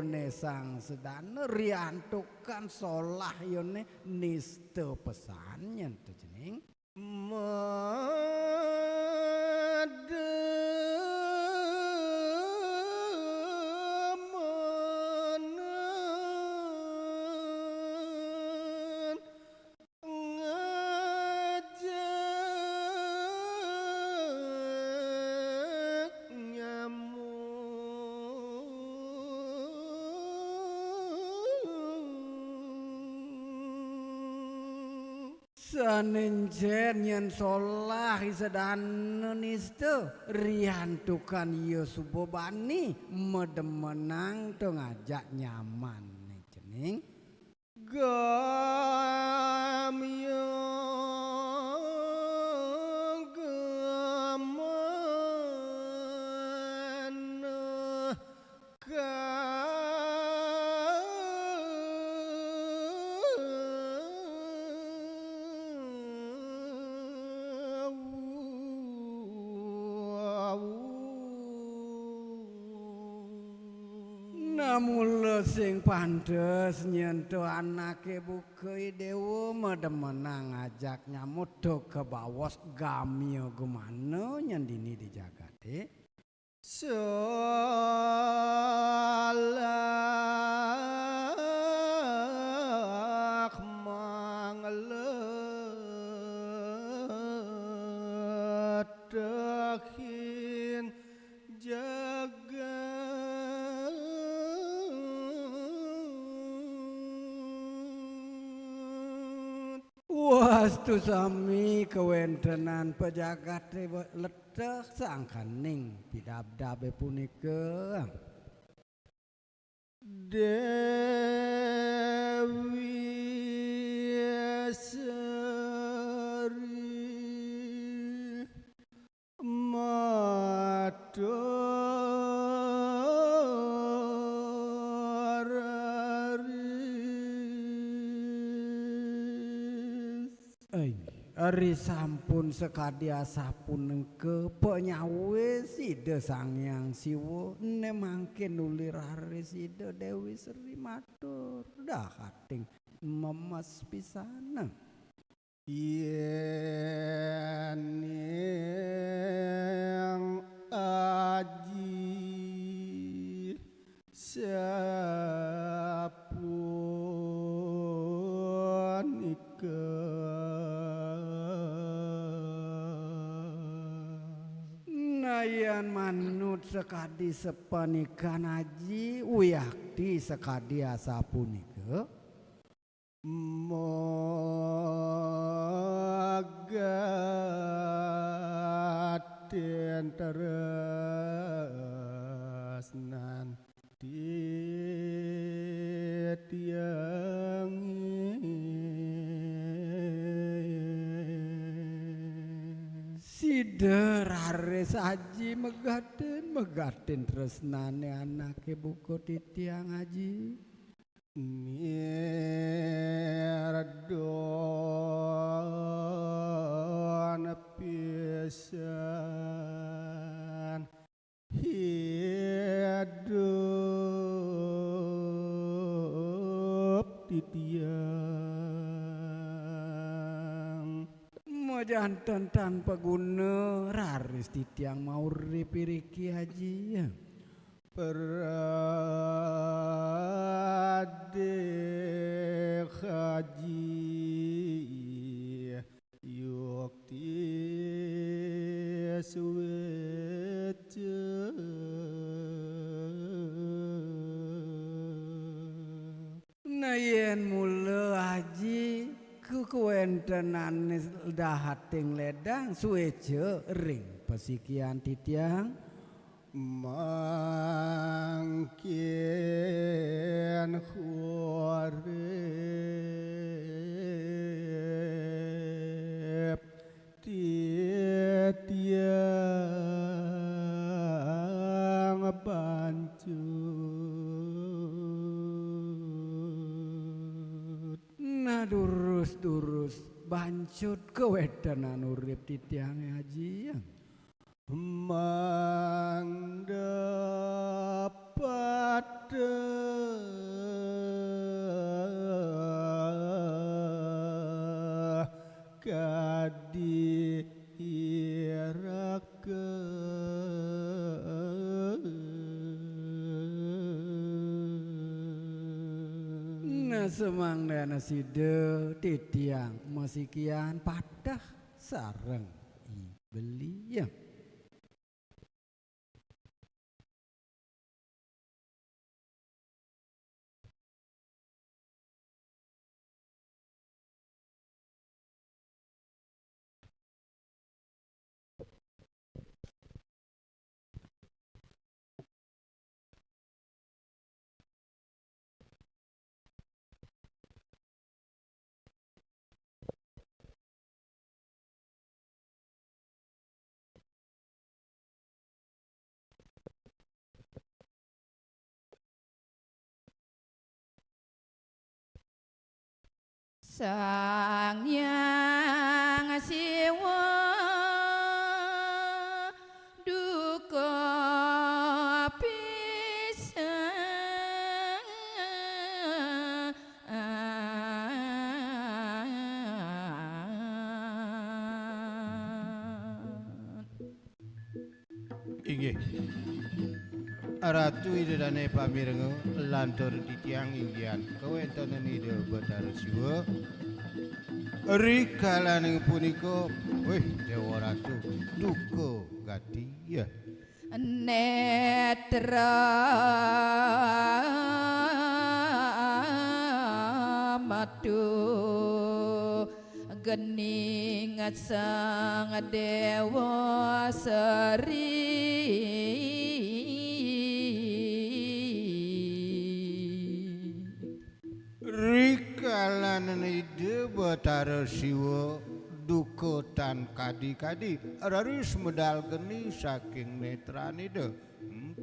mene sang sedana riantukan solah yone niste pesannya tu cening sanenjen yen solah sedana niste riantukan ieu subobani medem menang tu ngajak nyaman nih cening gamyo gemana mula sing pantes nyentuh anake bukei dewa medem menang ajak nyamut do ke bawos gamio gumano nyandini di jagate salah mangletahin jaga wastu sami kewentenan pejagat leteh sangkaning pidabdabe punika Dewi Seri Ari sampun sekadia sapun engke penyawe sida Sangyang Siwa ne mangke nulir hari sida Dewi Seri matur dah kating memes pisana yen yang aji sapunika nayan manut sekadi sepanikan aji uyakti sekadi asapunika magaten teresnan sida rare saji megaten tresnane anake buku titiang aji mirdon pisan hidup titiang jantan tanpa guna raris titiang mau ripiriki haji ya perade haji yukti suwece nayen mula haji kuwentenan dahating ledang suwece ring pesikian titiang mangkin khurip titiang bancut nah durus bancut kewedanan urip titiang haji mangdapat kadi irake semang dana side titiang masikian padah sareng beli ya. Sang Hyang Siwa duka pisan inggih Ratu Idedane Pamirengo lantur titiang inggian kawontenan ide Bathara Siwa rikalaning punika wih Dewa Ratu duka gati ya netra matu gening sang Dewa Seri rikalan ide Bathara Siwa duka tan kadi-kadi raris medal geni saking netranida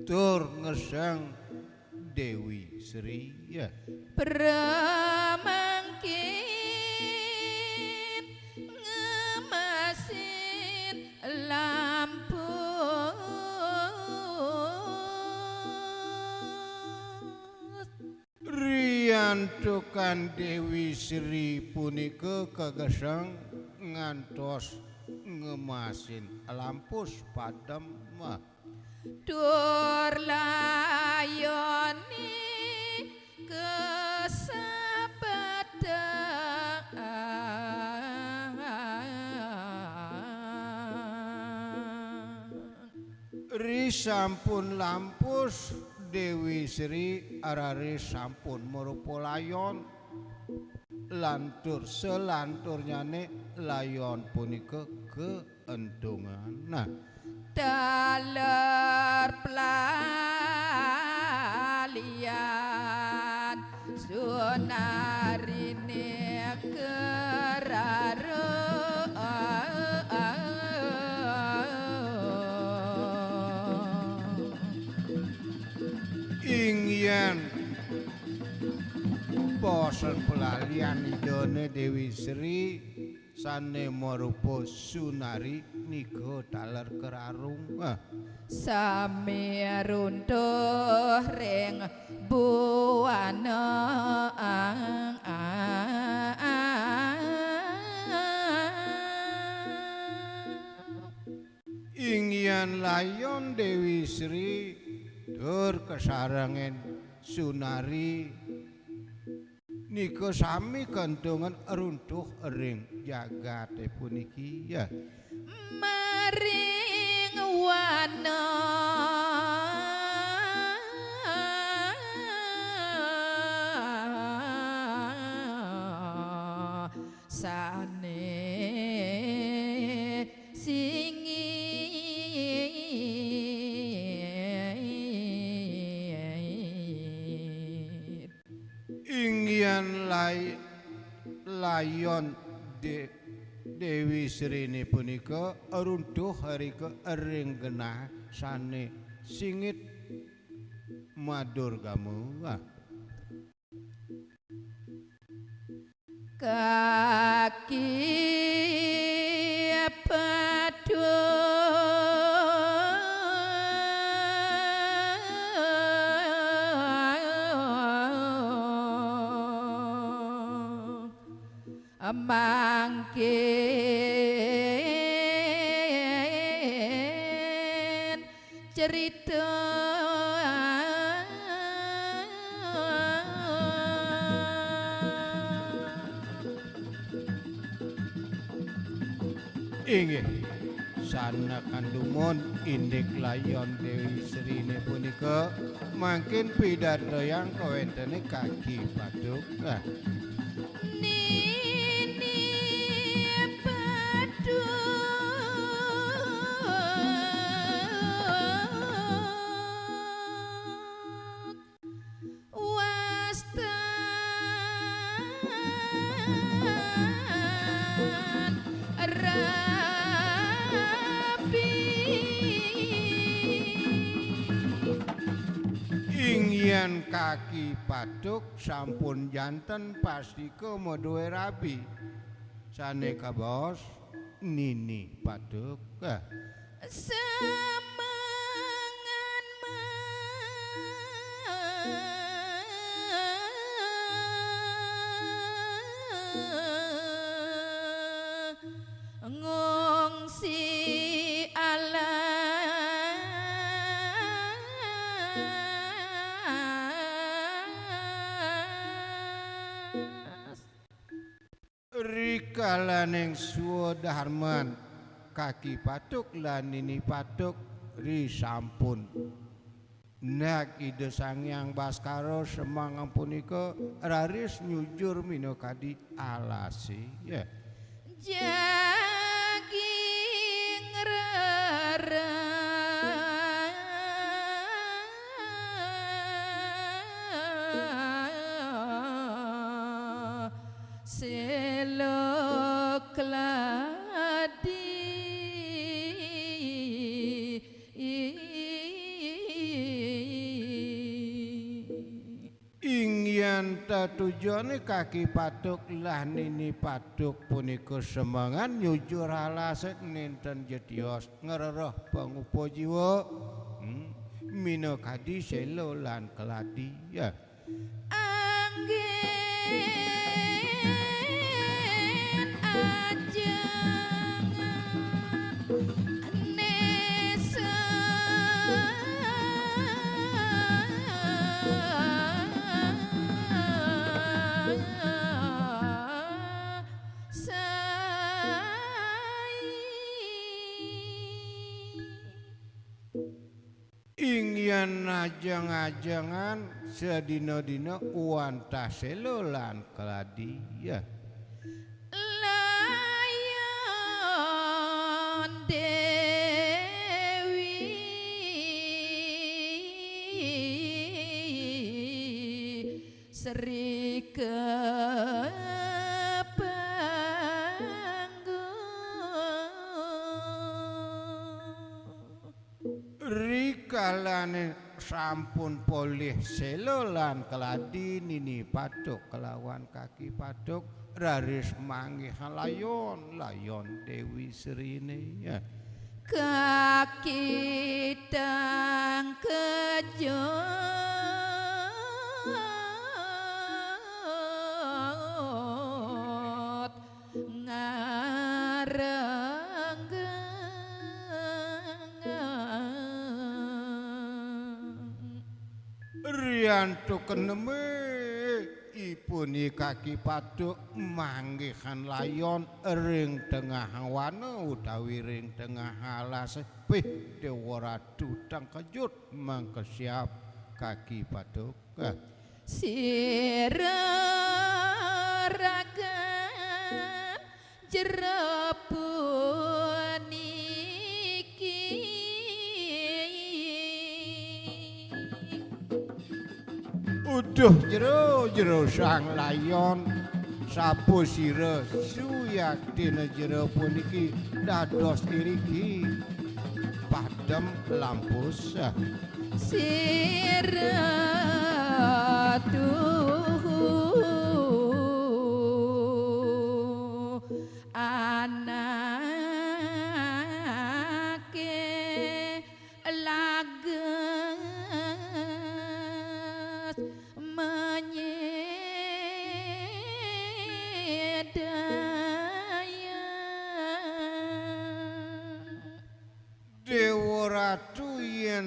tur ngesang Dewi Sri ya pramangkin ngemasin lampu riyantukan Dewi Sri punika kagesang ngantos ngemasin lampus padam mah dur layoni kesabedang ri sampun lampus Dewi Sri arare sampun marupa layon lantur selanturnyane layon punika keendungan nah daler pelalian sunarine keraro ingyan bosen pelalian idone Dewi Sri sane marupa sunari nika daler kerarung sami runtuh ring buwana ingyan layon Dewi Sri dur kesarengen sunari nika sami kandungan runtuh ring jagate puniki ya maring wana sane singit ingyan layon Dewi Sri ini punika runtuh harika ring genah sane singit madur gamu kaki padha mangkin cerita Inggih sana kandumon indik layon Dewi Srine punika mangkin pidato yang kawentene Kaki Patuk. Nini Paduk wastan rapi Ingyan Kaki Patuk sampun janten pasti kemoduwe rabi. Saneka bos Nini Patuk. semangan ngongsi alas Rikalaning suwodarman Kaki Patuk lan Nini Patuk risampun. Nak ide Sangyang Baskara semangang punika raris nyujur minokadi alasi ya. jaging rara selok ladi Ingyan tujuane Kaki Patuk lan Nini Patuk punika semangan nyujur alasek ninten jetios ngereroh pangupa jiwa minokadi selo lan keladi ya. angin ajangan nesa Ingyan ajang-ajangan sedina-dina uwantah selo lan keladi ya. layon Dewi Sri Rikalane sampun polih selo lan keladi Nini Patuk kelawan Kaki Patuk raris manggih layon Dewi Srine ya. kaki tang kejot ngarenggang Riyantu keneme ipuni Kaki Patuk manggihan layon ring tengah wana utawi ring tengah alas pih dewa ratu tang kejut mangkesiap Kaki Patuk sireragan jerepun iki uduh jero sang layon sapu sira suyak dina jero puniki dados iriki padem lampus siratuh anake lages menyedang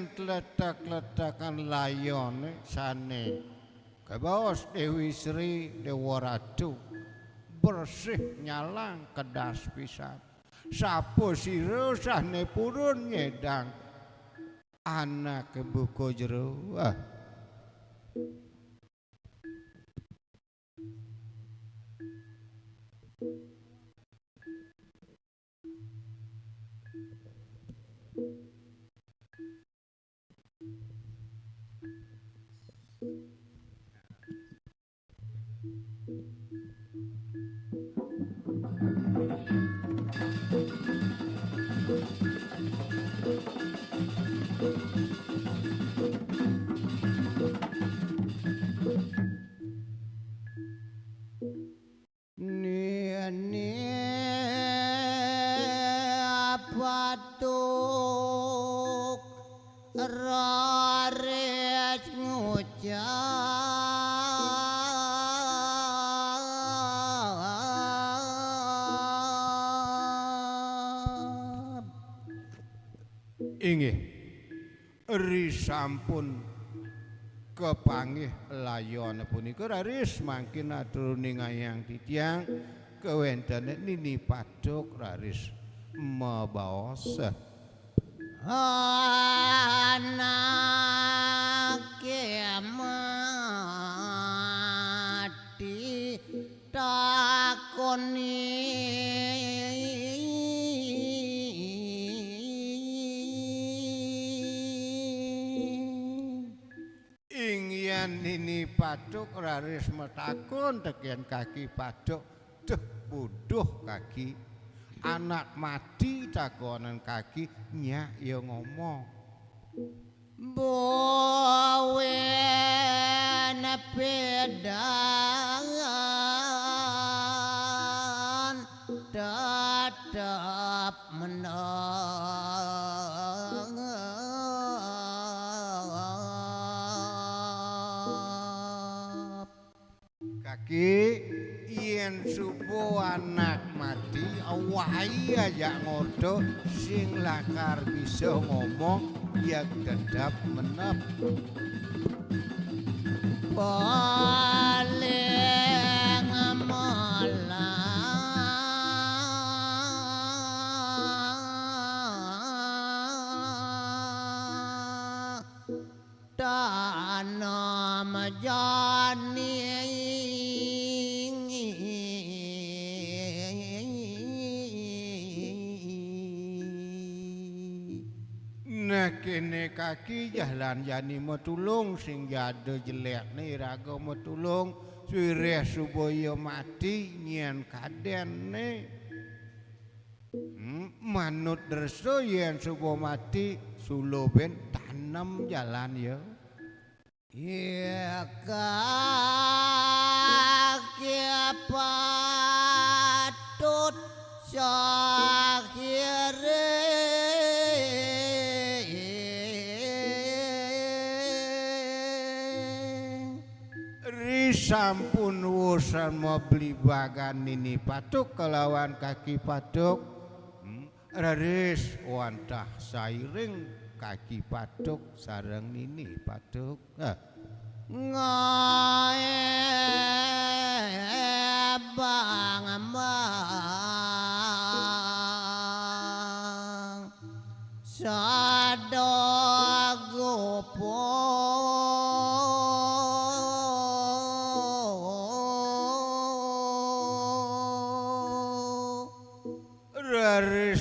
yen kletak-kletakan layone sane kebaos Dewi Sri Dewa Ratu bersih nyalang kedas pisan sapo sira sane purun nyedang anak kebuka jero patuk rares ngucap inggih ri sampun kepanggih layon punika raris mangkin aturning ayang titiang kewentene Nini Patuk raris mabaos anake mati takoni ingyan Nini Patuk raris metakun tekian kaki Patuk duh buduh kaki anak mati takonan kaki nyak yo ngomong bowen pedangan tetap menang kaki yen subuh anak mati awai aja ngodo sing lakar bisa ngomong ya dedap menep paling malang tanam nah kene kaki jalan jani metulung sing jado jelek nih raga metulung suireh suboyo mati nyen kaden nih manut derso yen subo mati suloben tanam jalan ya ya kaki patut sampun wusan mau beli bagan Nini Patuk kelawan kaki Patuk raris wantah sairing kaki Patuk sareng Nini Patuk ngae bang sadogopo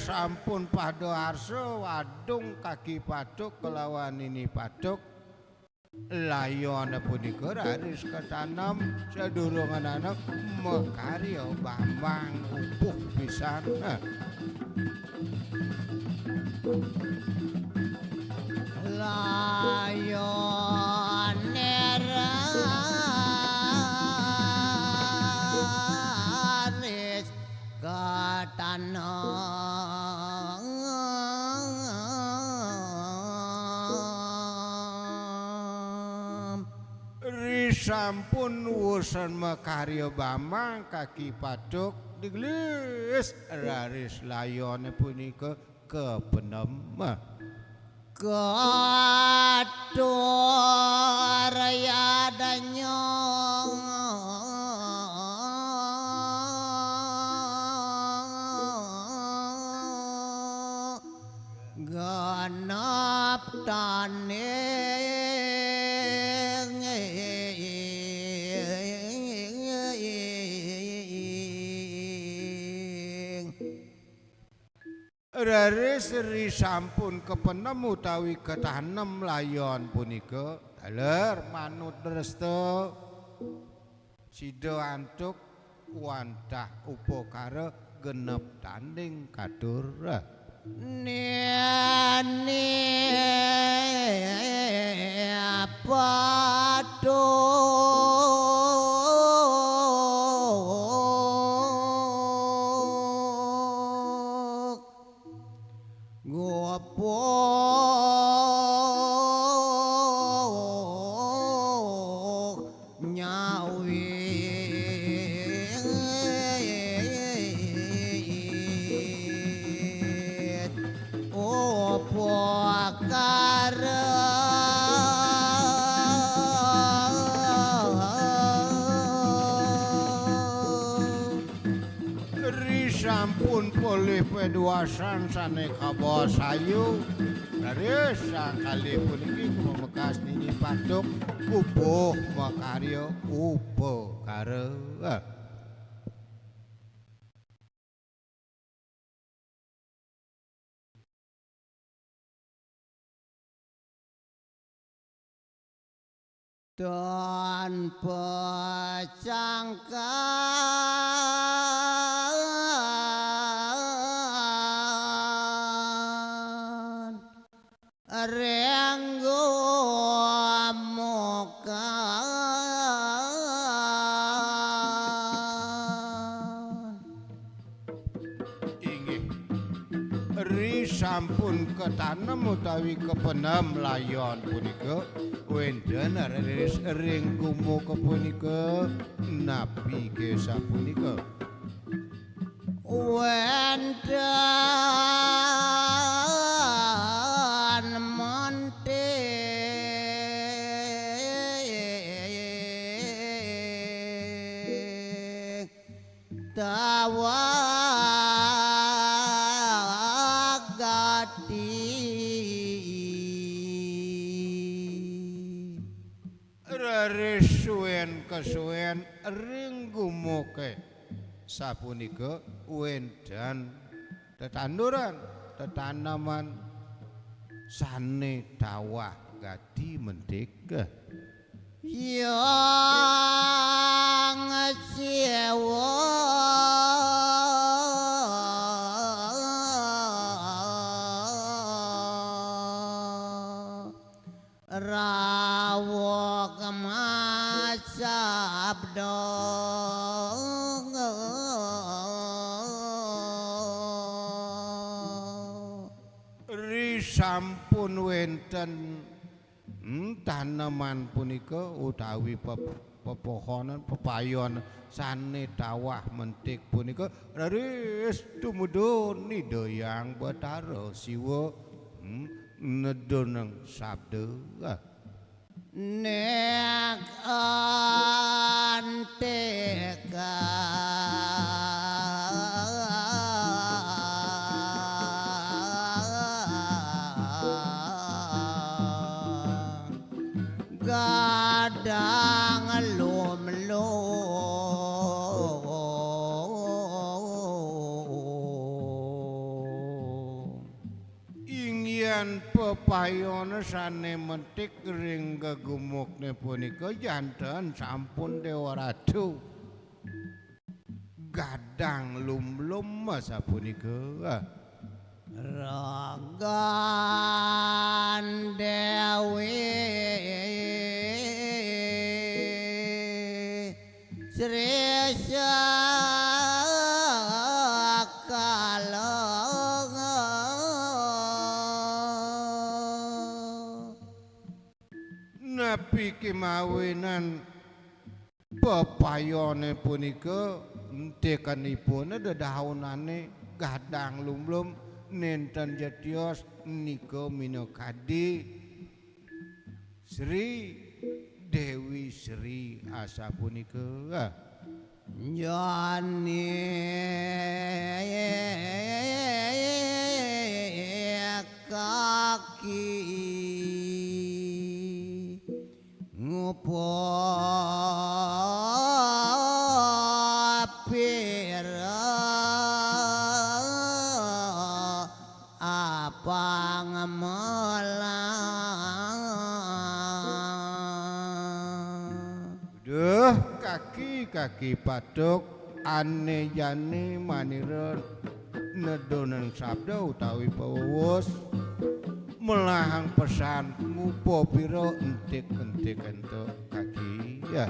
sampun pado arso wadung kaki Patuk kelawan Nini Patuk layon punika raris ketanam sedurungan anak mekarya Bambang upuh pisan layon raris ketanam sampun wusan makarya Bambang kaki Patuk digelis raris layone punika kepenem Kotor yadanya genep taning Rare seri sampun kepenem utawi ketanem layon punika daler manut restu sida antuk wantah upakara genep tanding kadur Nene patuk gopok nyawi sampun polih peduasan sane kabawa sayu raris kali puniki kumekas nini patuk upuh makarya upakara tanpa cangka renggo mokan inggih ri sampun ketanem utawi kepenem layon punika wenten riris ring kumuka punika napi kesa punika wenten monting tawa Resuwen kesuwen ring gumuke sapunika wendan tetanduran tetanaman sane dawah gadi mendika yang sewa rawa kemasabdo ri sampun wenten tanaman punika utawi pepohonan pepayon sane dawah mentik punika raris tumudun nidayang Bathara Siwa nedoneng sabda nek anteka gadang lom-lom ingyan pepayon sane mentik ring gegumukne punika janten sampun Dewa Ratu gadang lum-lum sapunika ragan dewi Sri Sakalong napi kemawinan pepayone punika tekanipun dedaunane gadang lumlum nenten jetios nika minokadi Sri Dewi Sri asa punika Jani kaki ngupo pira apang melang duh kaki patuk ane jane manira nedonen sabda utawi pawus melahang pesan ngupo pira entik-entik entuk kaki ya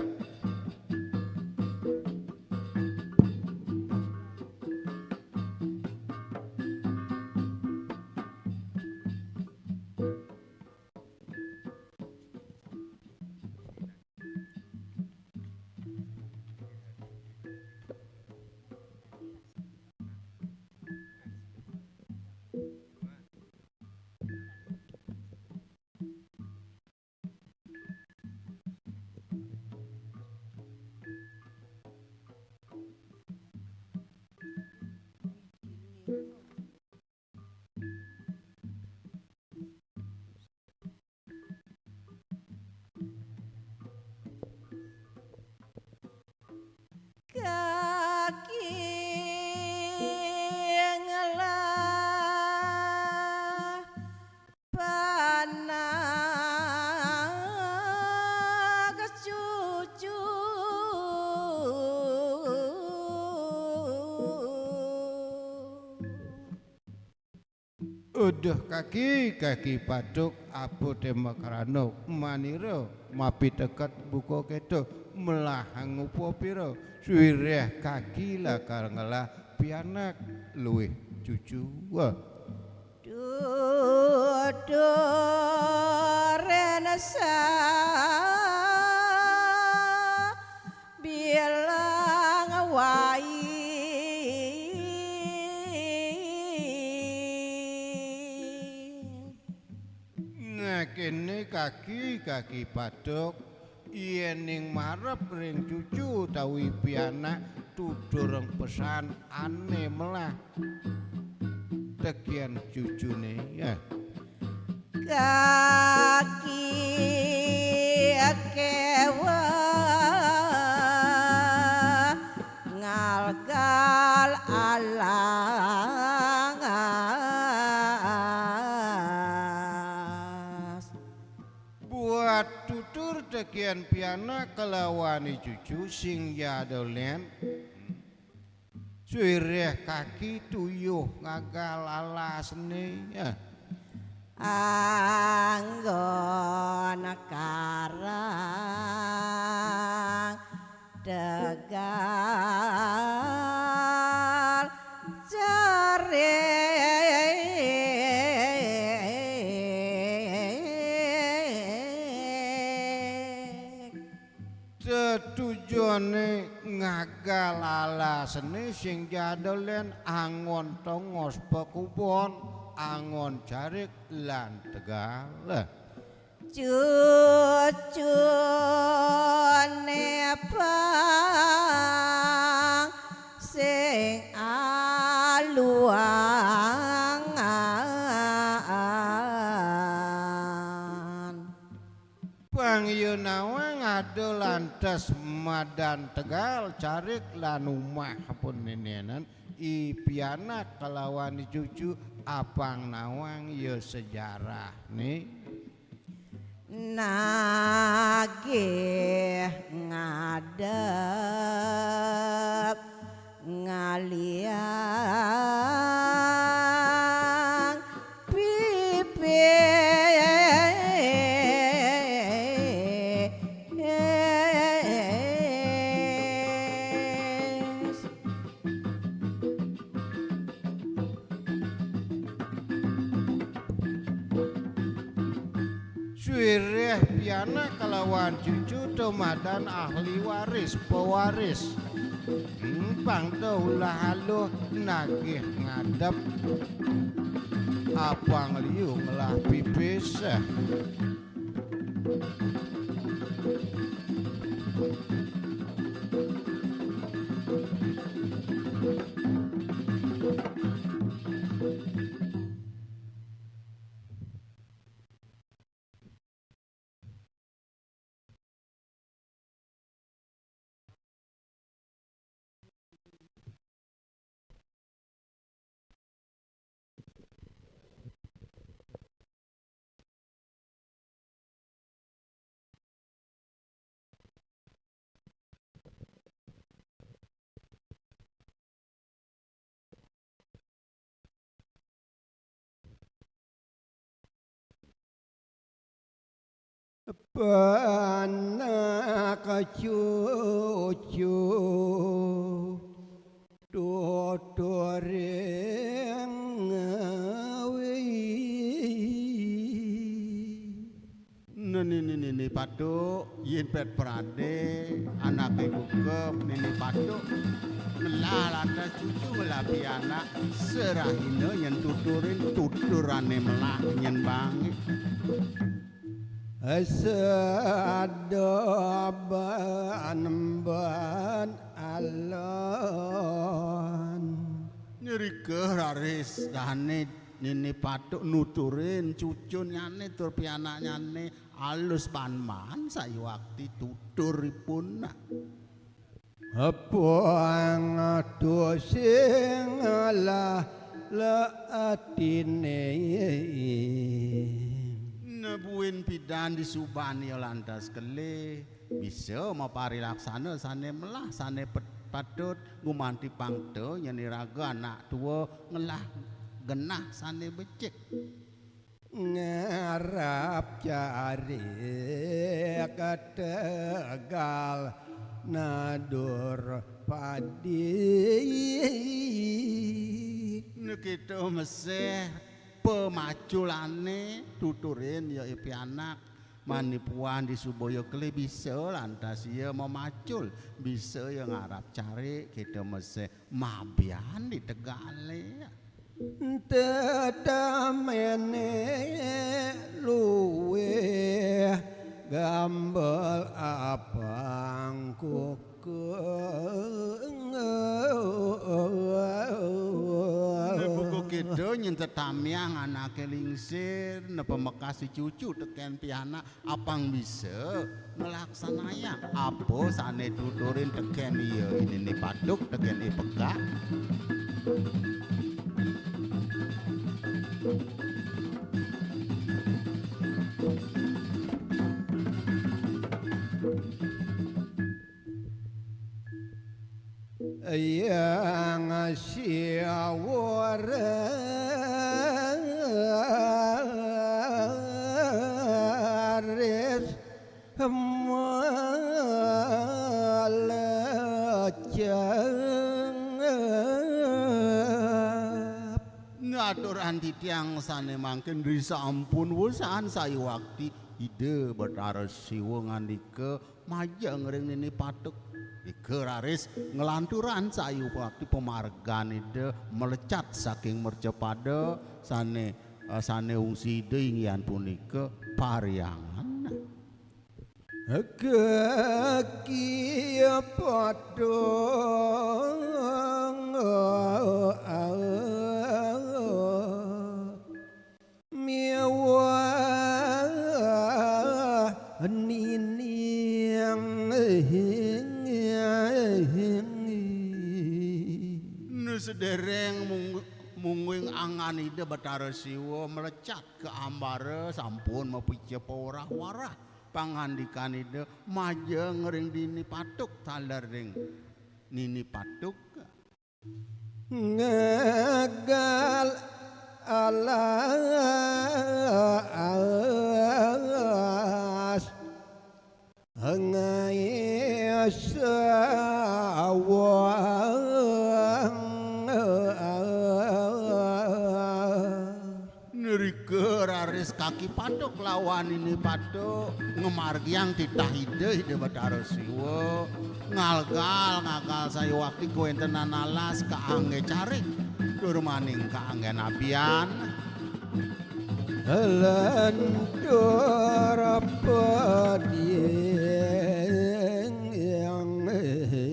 kaki ngelah panak cucu uduh kaki patuk apo temakarano manira mapi teket buka kedo melahang ngupo pira suwireh kaki lakar ngelah pianak luwih cucu wah renasa bilang wai nah kene kaki patuk yen ning marep ring cucu utawi pianak tudureng pesan ane melah tekian cucune ya kaki kewa ngalgal alangas buat tutur tekian pianak kelawani cucu sing jadolen suireh kaki tuyuh ngagal alasne ya anggon karang tegal cerek tujuane ngagal alasne sing jadolen angon tongos pekubon angon carik lan tegal cucune pang sing aluangan Bang Yunawa ngado lantas madan tegal carik lan umah pun nenenan i pianak kelawani cucu apang nawang ya sejarah nih nagih ngadep ngaliang pipis suireh pianak kelawan cucu tomadan ahli waris pewaris. Bang ulah haluh nagih ngadep apang liung lah pipis. Panak cucu tutureng Nini Patuk yen pet prade anake bukep Nini Patuk melah lantas cucu melah pianak serahina yen tuturin tuturane melah nyen bangi Sadaban alon nyeri keraris dane Nini Patuk nuturin cucunyane tur pianaknyane alus panman sayu waktu tuturipun Apuang dosing lah atine nebuin pidan disubani lantas kele bisa mau parilaksana sane melah sane patut gumanti pangte nyeni raga anak tua ngelah genah sane becek ngarap cari ketegal nadur padi kita meseh pemaculane tuturin ya pianak manipuan di Subaya kele bisa lantas ya memacul bisa ya ngarap cari kita meseh mabian di Tegale tetamene luwe gambel apang buku kita nyentet tamiang anake lingsir ne pemekasi cucu teken pianak apang bisa melaksanaya apa sane tuturin teken iya ini Patuk teken pegak yang siawaris malecap ngaturan titiang sane mangken risa ampun wusan sayu waktu ide bertaras siwa ngandika majang ring Nini Patuk dikeraris ngelanturan sayu waktu pemargan ide melecat saking mercepada sane ungsi dingian punika pariangan kaki padong miwah niniang sedereng mungguing angan ide Batara Siwa melecat ke ambare sampun mepice porah-warah pangandikan ide majeng ring Nini Patuk taler ring Nini Patuk ngegal alas ngai sawang neri keraris kaki patok lawan ini patok ngemargiang titah ide Bathara Siwa ngagal saya waktu kuentenan alas kaangge cari dur maning kaangge nabian lentur pedieng yang ini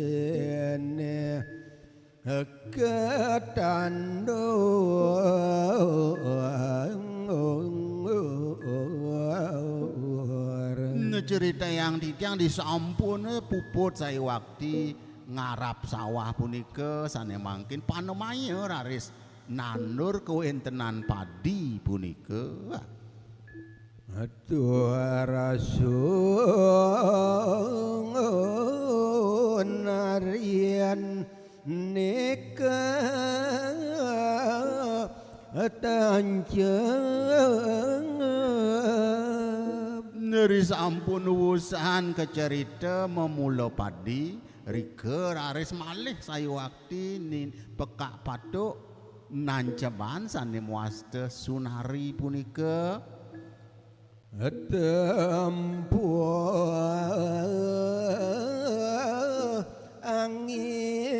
cerita yang disampun puput saya waktu ngarap sawah punika sane mangkin panemaya raris nandur kuentenan padi punika atuh rasul narian nika tanjeng neri sampun usahan kecerita memula padi rike raris malih saya waktu nin pekak patuk nanceban sane muaste sunari punika tempuh angin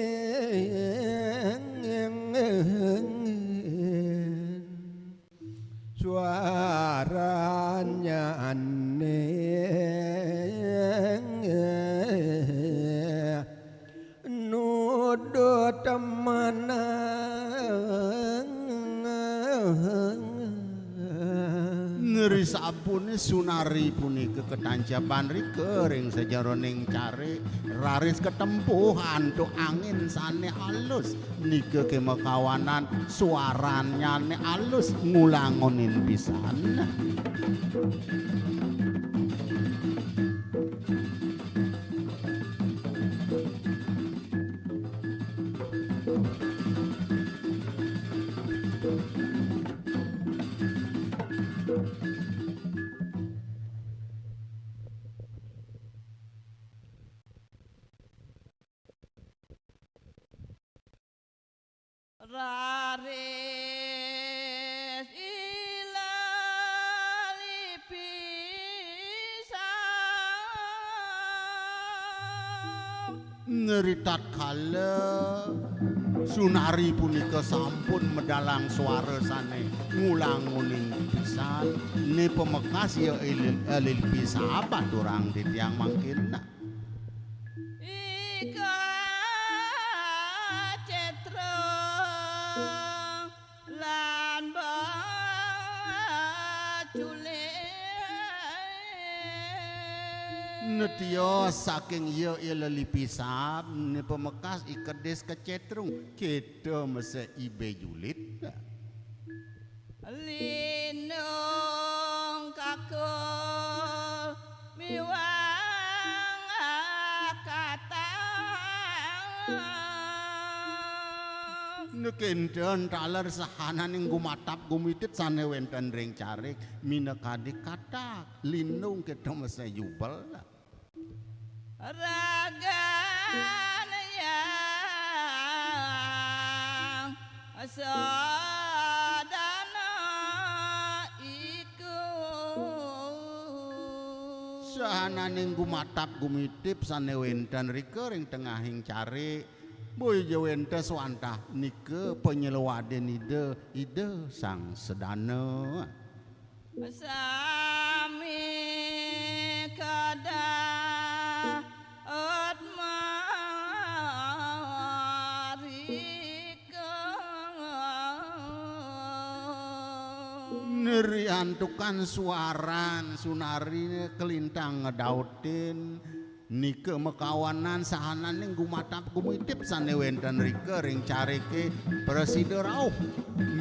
suaranya aneh nuduh temanang ngeri sabune sunari punika ketanjaban rikering sejaroning cari raris ketempuhan tuk angin sane alus nika kemakawanan suaranya ne alus ngulangonin pisan raris ilali pisang ngeritat kala sunari punika sampun medalang suara sane ngulanguning pisan ne pemekas ya elil pisah baturang di tiang mangkin ika cetreng lan baculen netio saking ya elil pisah ne pemekas ikedes kecetrung kita mese ibe julit linung kakul miwang katang nekenten taler sahananing gumatap gumitit sane wenten ring carik minekadi katak linung kita mese jubel ragan yang sadana iku sahananing gumatap gumitip sane wenten rikering tengahing cari boy jawente swantah nike penyeluwaden ide sang sedana sami kada neriantukan suaran sunari kelintang ngedautin nike mekawanan sahananing gumatap gumitip sane wenten rikering carike preside rauh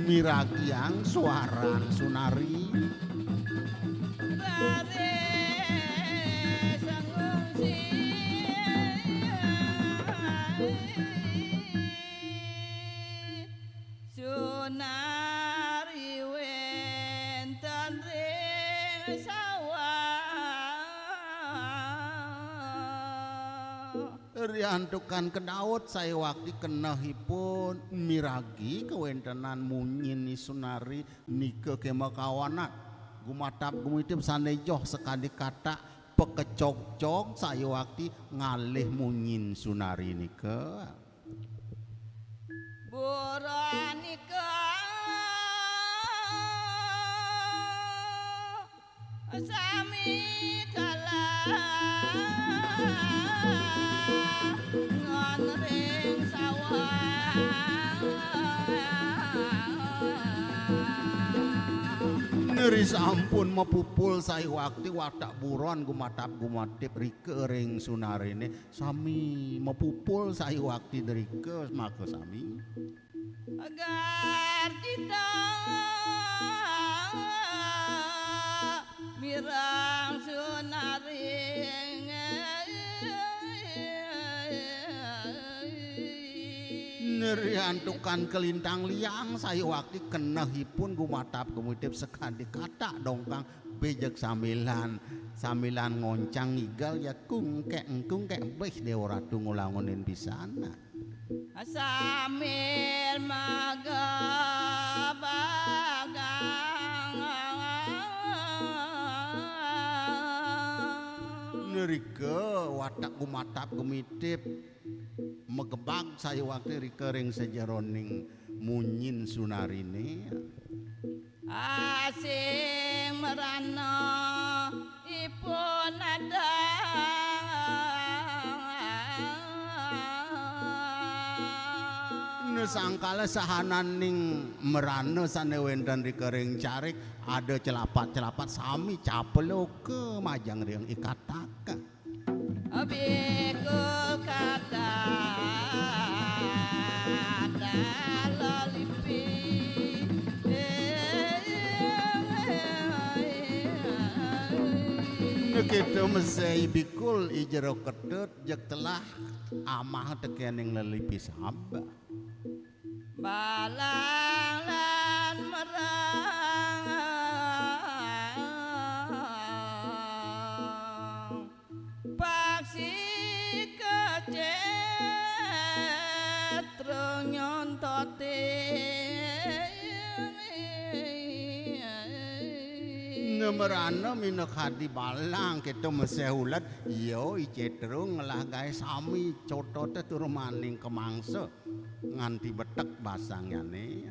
miragiang suaran sunari sunari wenten ring sawah riantukan kedaut saya waktu kenahipun miragi kewentenan munyin sunari nike kemakawanan gumatap gumitip sanejoh sekali kata pekecok-cok saya waktu ngalih munyin sunari nika Buranika sami kalah ngonring sawah neri sampun mepupul saya waktu watak buron gumatap gumatip rike ring sunarine sami mepupul saya waktu derike maka sami agar kita mirang sunaring neri antukan kelintang liang saya waktu kenahipun gumatap gumutip sekali kata dongkang bejek samilan ngoncang igal ya kungkek beh dewa ratu ngulangonin bisana sambil magabagang nerike watak gumatap gumitip megebang saya waktu rikering sejeroning munyin sunarine asing merana ipun ada sangkala sahananing merana sanewendan rikering carik ada celapat sami capeloke majang riang ikataka abikul kata dalalipi kita mesai bikul ijero ketut jek telah amah tekening lelipi sabah balang lan merang paksi kecet nyontote nemerana minek hadi balang kita mesai ulat iyo icetro ngelah guys sami cotote turu maning kemangsa nganti betek basangnya nih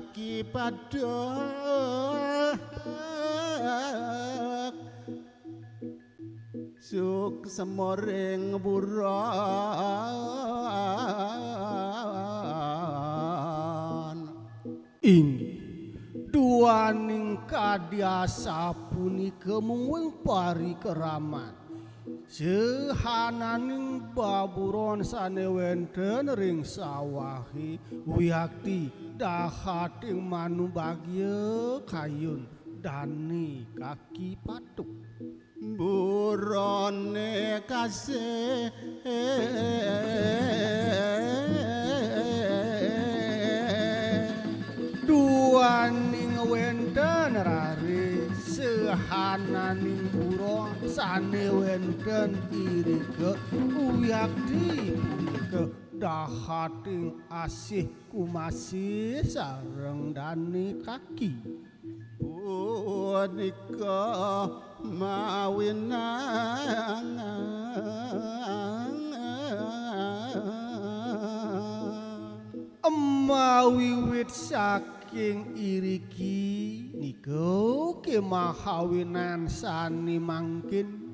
kaki padok suk semoreng buron ini duaning kadiasa punika mung pari keramat sehananing baburon sanewenten ring sawahi wiyakti dahating manu bagya kayun dani kaki patuk burone kasih duaning wenten rari sehananing buron sanewenten irike wiyakti punika dahating asih kumasih sareng dani kaki punika mawinang mawiwit saking iriki niku kemahawinan sani mangkin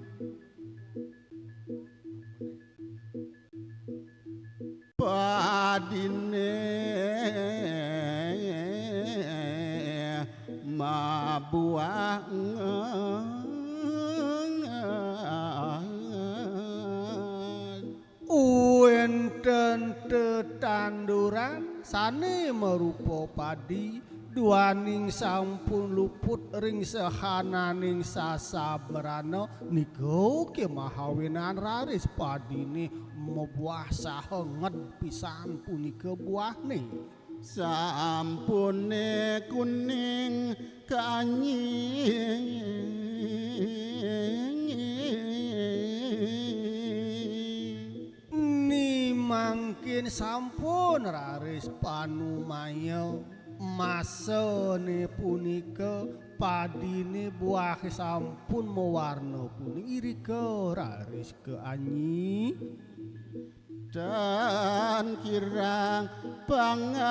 padine mabuah wenten tetanduran sane merupa padi duaning sampun luput ring sehananing sasabrana niku kemahawinan raris padine mebuah sahenget pisan punika buahne sampune kuning kanying ni mangkin sampun raris panumaya masane punika padine buah sampun mewarna kuning irika raris ke anyi dan kirang pangangan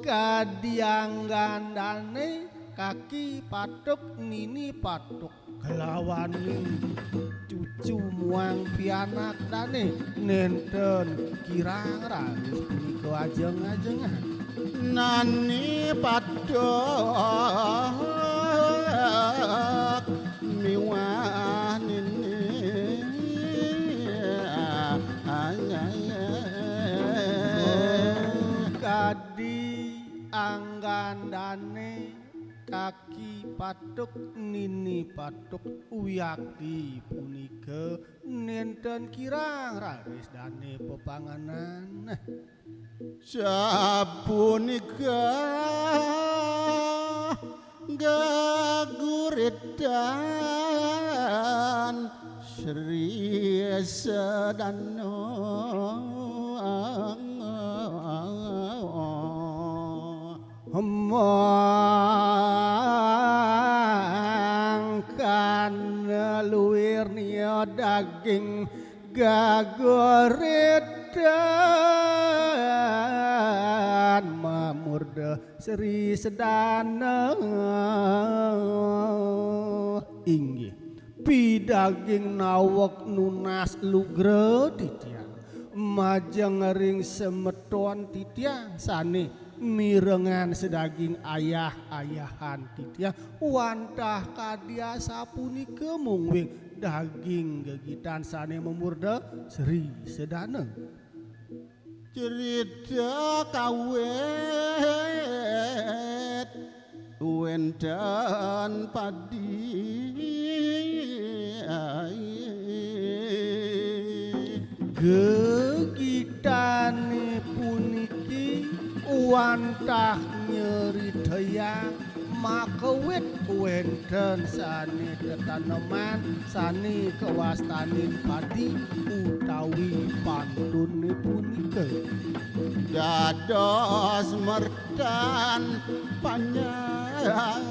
mekadiang gandane kaki patuk nini patuk kelawaning cucu muang pianak dane nenten kirang raris punika ajeng-ajengan nani patuk miwah nini kadi anggandane kaki patuk nini patuk uyaki punika nenten kirang raris dane pepanganan sapunika gaguritan Sri Sedano mangkan luirnya daging gaguritan mamurda Sri Sedana inggih pidaging nawak nunas lugre titiang majeng ring semeton titiang sane mirengan sedaging ayah-ayahan titiang wantah kadia sapunika mungwing daging gegitan sane memurda Sri Sedana cerita kawet wendan padi gegitane puniki wantah nyeritayang makawit wenten sane tetaneman sane kewastanin padi utawi pantune punika dados mertan panjang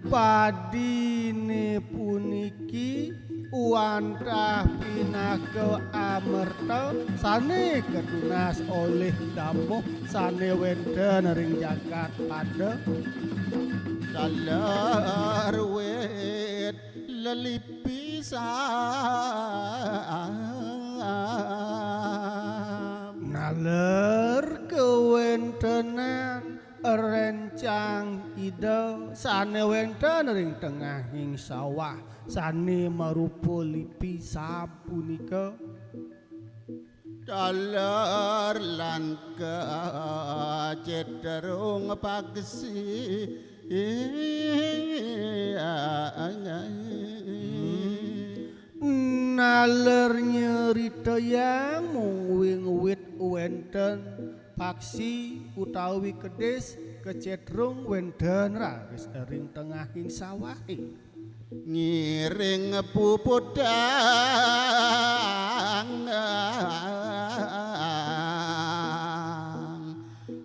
padine puniki wantah pinaka amerta sane kedunas oleh damuh sane wenten ring jagat pada dalar wet lelipisan naler kewentenan rencang ide sane wenten ring tengahing sawah sane marupa lipi sapunika dalar lan cederung pagesi naler nyerita yang mungwing wit wenten paksi utawi kedes kecedrung wenten raris ering tengahing sawahe ngiring pupudang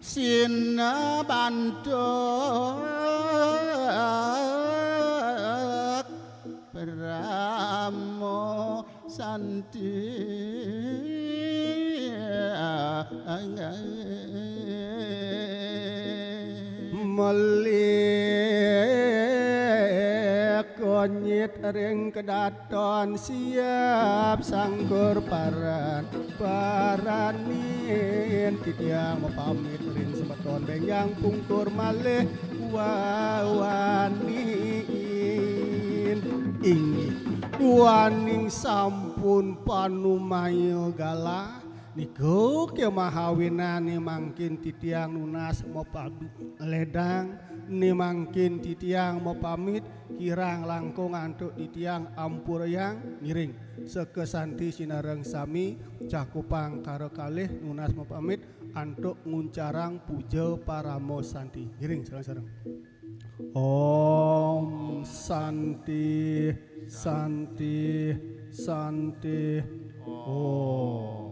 sinabandok Bramo Santi melek konyit ring kedaton siap sangkur paranin titiang pamit ring semeton bengyang pungkur malih wawanin inggih duaning sampun panumaya galah niku kemahawinane mangkin titiang nunas mau pamit ledang ni mangkin titiang mau pamit kirang langkung antuk titiang ampur yang ngiring sekesanti sinareng sami cakupang karo kalih nunas mau pamit antuk nguncarang puja paramo santi ngiring sareng-sareng Om Santi Santi Santi Om